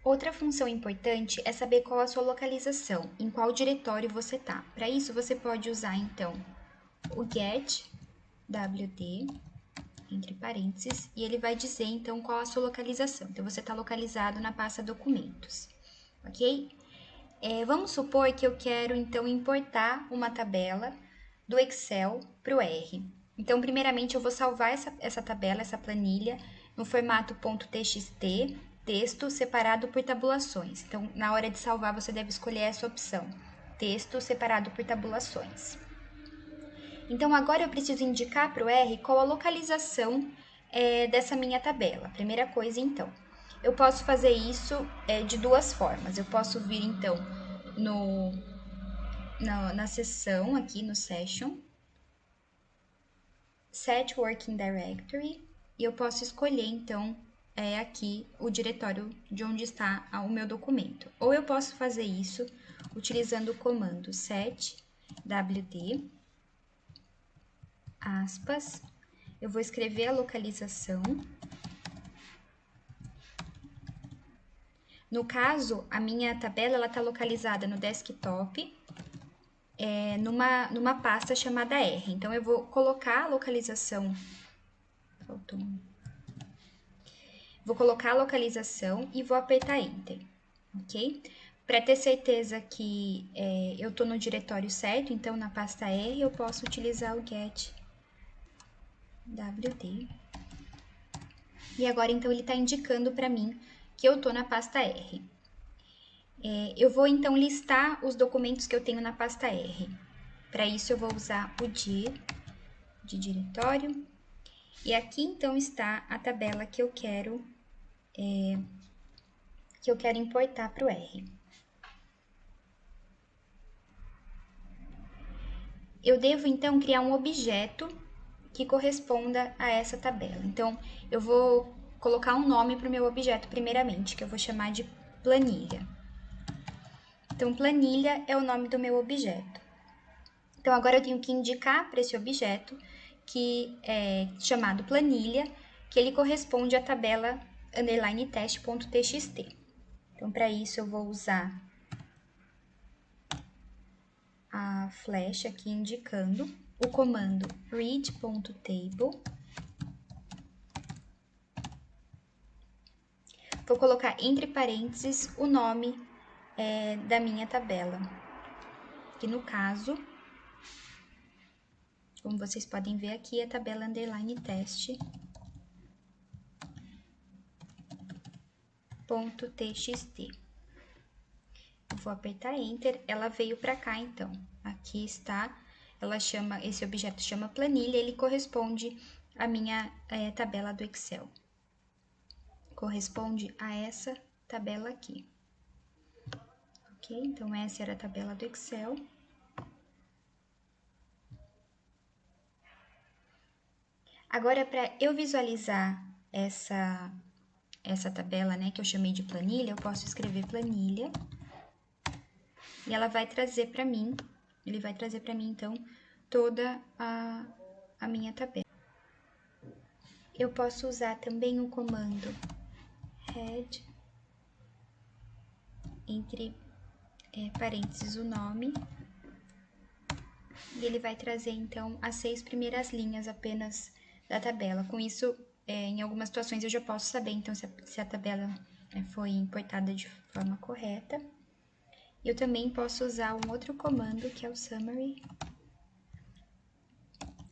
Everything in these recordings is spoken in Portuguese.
Outra função importante é saber qual a sua localização, em qual diretório você está. Para isso, você pode usar, então, o get wd, entre parênteses, e ele vai dizer, então, qual a sua localização. Então, você está localizado na pasta documentos, ok? Vamos supor que eu quero, então, importar uma tabela do Excel para o R. Então, primeiramente, eu vou salvar essa tabela, essa planilha, no formato .txt, texto separado por tabulações. Então, na hora de salvar, você deve escolher essa opção, texto separado por tabulações. Então, agora eu preciso indicar para o R qual a localização dessa minha tabela. Primeira coisa, então. Eu posso fazer isso de duas formas. Eu posso vir, então, na seção aqui, no Session, Set Working Directory, e eu posso escolher, então, aqui o diretório de onde está o meu documento. Ou eu posso fazer isso utilizando o comando set wd, aspas, eu vou escrever a localização. No caso, a minha tabela está localizada no desktop, numa pasta chamada R. Então, eu vou colocar a localização. Vou colocar a localização e vou apertar Enter, ok? Para ter certeza que eu estou no diretório certo, então na pasta R eu posso utilizar o get wd. E agora, então, ele está indicando para mim que eu estou na pasta R. Eu vou, então, listar os documentos que eu tenho na pasta R. Para isso, eu vou usar o dir de diretório. E aqui, então, está a tabela que eu quero importar para o R. Eu devo, então, criar um objeto que corresponda a essa tabela. Então, eu vou colocar um nome para o meu objeto primeiramente, que eu vou chamar de planilha. Então, planilha é o nome do meu objeto. Então, agora eu tenho que indicar para esse objeto, que é chamado planilha, que ele corresponde à tabela underline teste.txt. Então, para isso, eu vou usar a flecha aqui indicando o comando read.table. Vou colocar entre parênteses o nome da minha tabela, que no caso, como vocês podem ver aqui, é a tabela underline teste.txt. Vou apertar Enter, ela veio para cá, então. Aqui está, esse objeto chama planilha, ele corresponde à minha tabela do Excel. Corresponde a essa tabela aqui. Ok? Então, essa era a tabela do Excel. Agora, para eu visualizar essa tabela, né, que eu chamei de planilha, eu posso escrever planilha. E ela vai trazer para mim, então, toda a minha tabela. Eu posso usar também o comando head, entre parênteses o nome, e ele vai trazer, então, as 6 primeiras linhas apenas da tabela. Com isso, em algumas situações eu já posso saber, então, se a tabela foi importada de forma correta. Eu também posso usar um outro comando, que é o summary,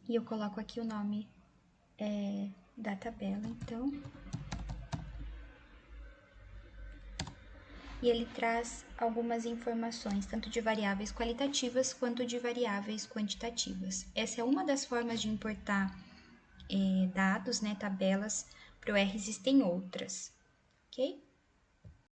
e eu coloco aqui o nome da tabela, então. E ele traz algumas informações, tanto de variáveis qualitativas quanto de variáveis quantitativas. Essa é uma das formas de importar dados, né, tabelas, para o R. Existem outras, ok?